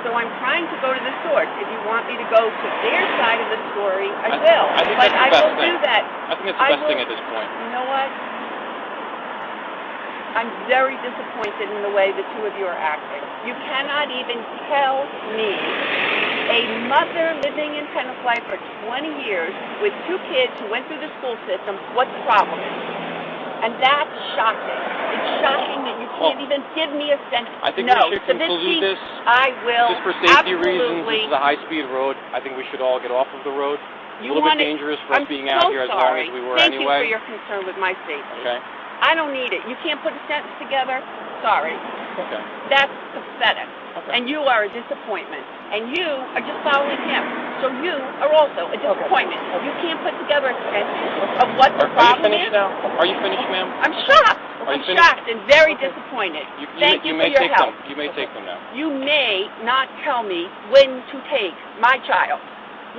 Speaker 3: So I'm trying to go to the source. If you want me to go to their side of the story, I will.
Speaker 7: I think
Speaker 3: but
Speaker 7: that's the
Speaker 3: I
Speaker 7: best
Speaker 3: will
Speaker 7: thing.
Speaker 3: do that.
Speaker 7: I think it's the best thing at this point.
Speaker 3: You know what? I'm very disappointed in the way the two of you are acting. You cannot even tell me, a mother living in Tenafly for 20 years with two kids who went through the school system, what the problem is. And that's shocking. It's shocking that you can't even give me a sense.
Speaker 7: I think
Speaker 3: no,
Speaker 7: we should conclude this.
Speaker 3: I will.
Speaker 7: Just for safety
Speaker 3: absolutely.
Speaker 7: reasons, this is a high-speed road. I think we should all get off of the road.
Speaker 3: You
Speaker 7: a little
Speaker 3: want
Speaker 7: bit dangerous for us being
Speaker 3: so
Speaker 7: out here as long
Speaker 3: sorry.
Speaker 7: as we were
Speaker 3: Thank
Speaker 7: anyway.
Speaker 3: you for your concern with my safety.
Speaker 7: Okay.
Speaker 3: I don't need it. You can't put a sentence together. Sorry.
Speaker 7: Okay.
Speaker 3: That's pathetic.
Speaker 7: Okay.
Speaker 3: And you are a disappointment. And you are just following him. So you are also a disappointment.
Speaker 10: Okay.
Speaker 3: You can't put together a sentence of what the
Speaker 7: Are you
Speaker 3: problem
Speaker 7: finished
Speaker 3: is.
Speaker 7: now? Are you finished, ma'am?
Speaker 3: I'm shocked.
Speaker 7: Are
Speaker 3: I'm
Speaker 7: you finished?
Speaker 3: shocked and very disappointed. Thank you for
Speaker 7: may
Speaker 3: your
Speaker 7: take
Speaker 3: help.
Speaker 7: them. You may take them now.
Speaker 3: You may not tell me when to take my child.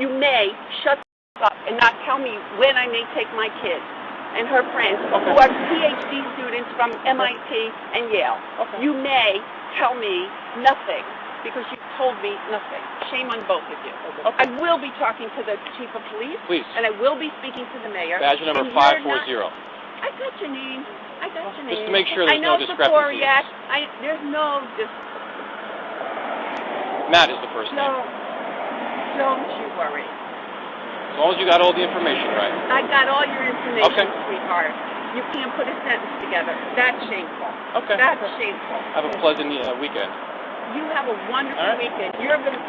Speaker 3: You may shut up and not tell me when I may take my kids and her friends who are PhD students from MIT and Yale.
Speaker 7: Okay.
Speaker 3: You may tell me nothing because you've told me nothing. Shame on both of you.
Speaker 7: Okay.
Speaker 3: I will be talking to the chief of police.
Speaker 7: Please.
Speaker 3: And I will be speaking to the mayor.
Speaker 7: Badge number
Speaker 3: And you're
Speaker 7: 540.
Speaker 3: not- I got your name. I got your name.
Speaker 7: Just to make sure there's
Speaker 3: I know
Speaker 7: no discrepancies.
Speaker 3: There's no
Speaker 7: Matt is the first name.
Speaker 3: Don't you worry.
Speaker 7: As long as you got all the information right.
Speaker 3: I got all your information,
Speaker 7: Okay.
Speaker 3: sweetheart. You can't put a sentence together. That's shameful.
Speaker 7: Okay.
Speaker 3: That's shameful.
Speaker 7: Have a pleasant weekend.
Speaker 3: You have a wonderful
Speaker 7: All right.
Speaker 3: weekend. You're going to...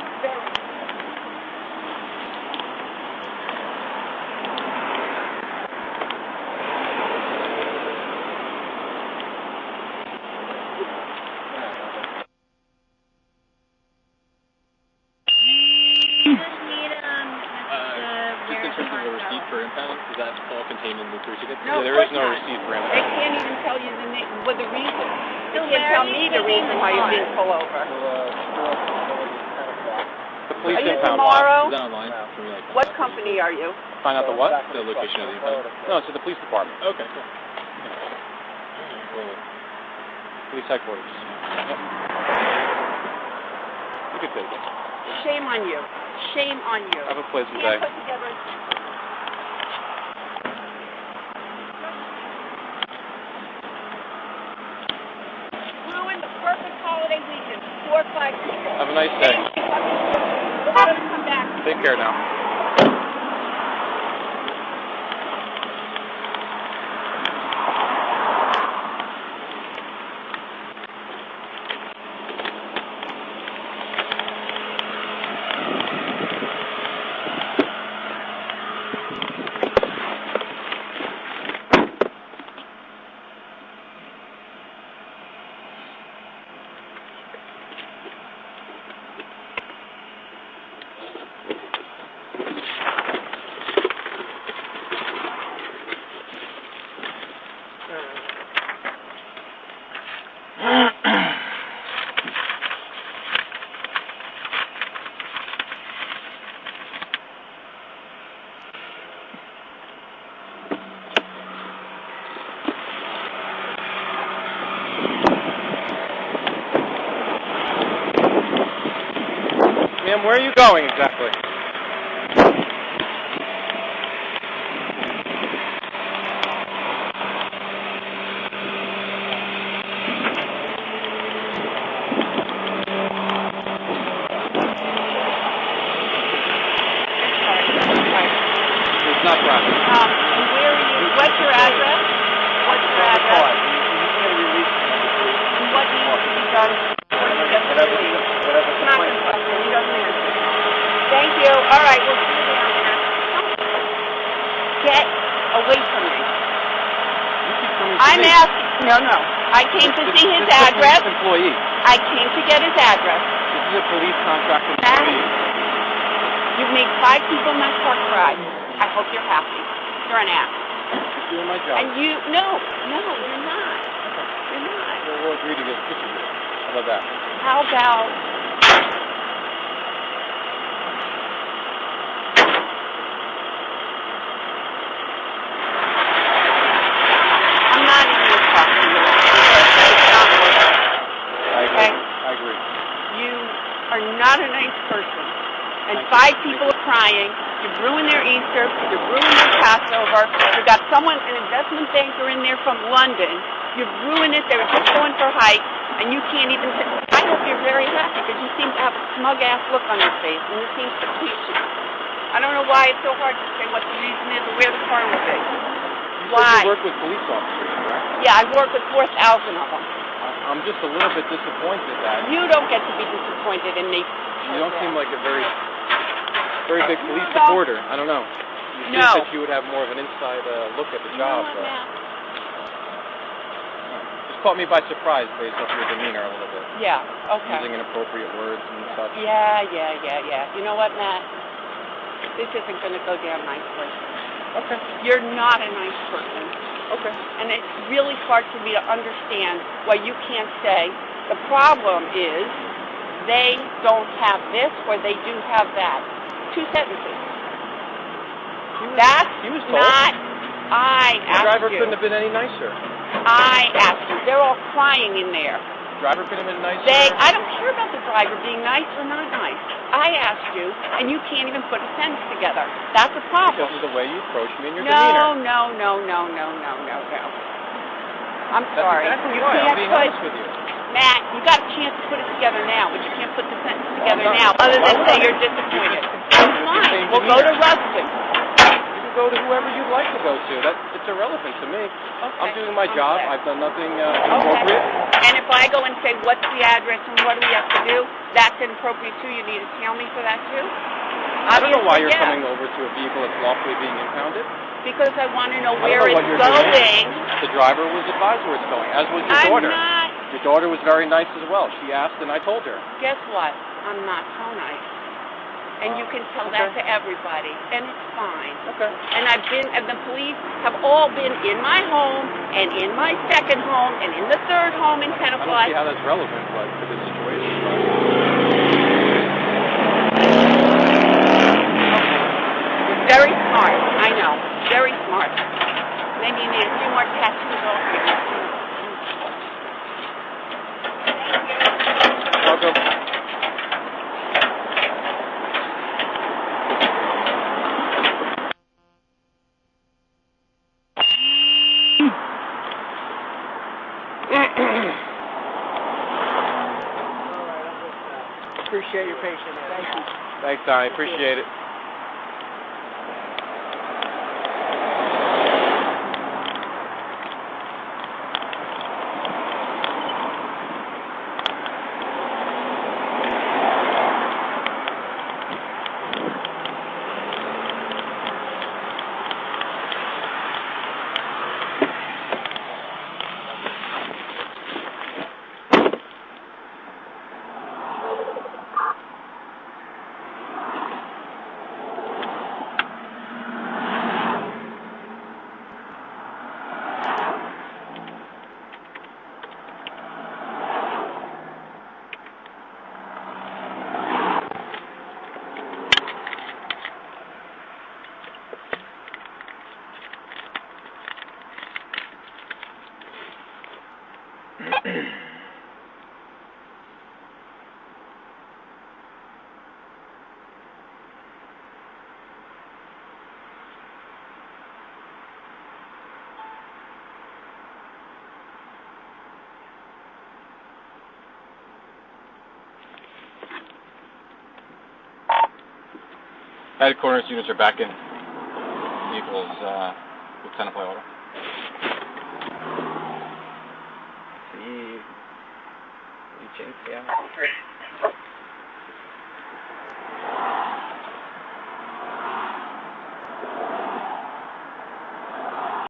Speaker 8: Just in terms of the receipt for impound, is that all contained in the certificate?
Speaker 3: No,
Speaker 7: Yeah, there
Speaker 3: of
Speaker 7: is no
Speaker 3: course not.
Speaker 7: receipt for
Speaker 3: They
Speaker 7: impound.
Speaker 3: can't even tell you the name, what the reason.
Speaker 4: So
Speaker 3: They can't
Speaker 4: where
Speaker 3: tell
Speaker 4: are you
Speaker 3: me the
Speaker 4: taking
Speaker 3: reason
Speaker 4: the
Speaker 3: why you're
Speaker 4: car?
Speaker 3: being pulled over.
Speaker 7: The police
Speaker 3: Are you
Speaker 7: impound
Speaker 3: tomorrow?
Speaker 8: Is that online? Can we, like,
Speaker 3: What company are you?
Speaker 7: lot. Find out the what?
Speaker 8: The location of the impound?
Speaker 7: No, it's at the police department.
Speaker 8: Okay, cool. Well,
Speaker 7: Police headquarters. Yep. You could take it.
Speaker 3: Shame on you. Shame on you.
Speaker 7: Have a pleasant
Speaker 3: Can't
Speaker 7: day.
Speaker 3: put together... Ruined the perfect holiday weekend. 4 or 5 people.
Speaker 7: Have a nice day.
Speaker 3: Let us come back.
Speaker 7: Take care now. Ma'am, where are you going exactly? It's not private.
Speaker 3: Where are you? What's your address? What's your address? And what needs to be done? It's not construction. He doesn't answer. Thank you. All right, we'll see you down there. Get away from me. I'm asking. No. I came to see his address.
Speaker 7: This is a police employee.
Speaker 3: I came to get his address.
Speaker 7: This is a police contract employee.
Speaker 3: You've made 5 people in my truck cry. I hope you're happy. You're an ass.
Speaker 7: I'm doing my job.
Speaker 3: And you, no, you're not. You're not.
Speaker 7: We'll agree to get a picture of it. How about that?
Speaker 3: How about... I'm not even going to talk to you. It's not worth it. Okay?
Speaker 7: I agree.
Speaker 3: You are not a nice person. And 5 people are crying. You've ruined their Easter. You've ruined their Passover. You've got someone, an investment banker in there from London. You've ruined it. They were just going for a hike, and you can't even say, I hope you're very happy because you seem to have a smug-ass look on your face, and you seem to appreciate it. I don't know why it's so hard to say what the reason is or where the car will be. Why?
Speaker 7: You work with police officers, correct?
Speaker 3: Yeah, I've worked with 4,000 of them.
Speaker 7: I'm just a little bit disappointed that...
Speaker 3: You don't get to be disappointed in me.
Speaker 7: You don't seem like a very big police supporter. I don't know. You think that you would have more of an inside look at the job. Just caught me by surprise based off your demeanor a little bit.
Speaker 3: Yeah, okay.
Speaker 7: Using inappropriate words and such.
Speaker 3: Yeah. You know what, Matt? This isn't going to go down nicely.
Speaker 7: Okay.
Speaker 3: You're not a nice person.
Speaker 7: Okay.
Speaker 3: And it's really hard for me to understand why you can't say, the problem is they don't have this or they do have that. 2 sentences. That's not... I asked you.
Speaker 7: The driver couldn't have been any nicer.
Speaker 3: I asked you. They're all crying in there.
Speaker 7: The driver could have been nicer.
Speaker 3: I don't care about the driver being nice or not nice. I asked you, and you can't even put a sentence together. That's a problem.
Speaker 7: Because of the way you approached me and your demeanor.
Speaker 3: No. I'm sorry.
Speaker 7: That's exactly why. I'm being honest with you.
Speaker 3: Matt, you got a chance to put it together now, but you can't put the sentence together now, other than say you're disappointed. Fine. We'll go to Ruskin.
Speaker 7: You can go to whoever you'd like to go to. It's irrelevant to me. Okay. I'm doing my job. I've done nothing inappropriate.
Speaker 3: And if I go and say, what's the address and what do we have to do, that's inappropriate too. You need to tell me for that too?
Speaker 7: I don't know why you're coming over to a vehicle that's lawfully being impounded.
Speaker 3: Because I want to know where it's going.
Speaker 7: The driver was advised where it's going, as was your daughter.
Speaker 3: I'm not.
Speaker 7: Your daughter was very nice as well. She asked and I told her.
Speaker 3: Guess what? I'm not so nice. And you can tell that to everybody. And it's fine.
Speaker 7: Okay.
Speaker 3: And the police have all been in my home, and in my second home, and in the third home in Tenafly.
Speaker 7: I don't see how that's relevant, but to this situation.
Speaker 3: Very smart. I know. Very smart. Maybe you need a few more tattoos over here.
Speaker 7: Welcome.
Speaker 10: appreciate your patience. Thank you.
Speaker 1: Thanks, Donnie. Appreciate it.
Speaker 8: Headquarters units are back in. Vehicles, Lieutenant by order.
Speaker 11: Sí.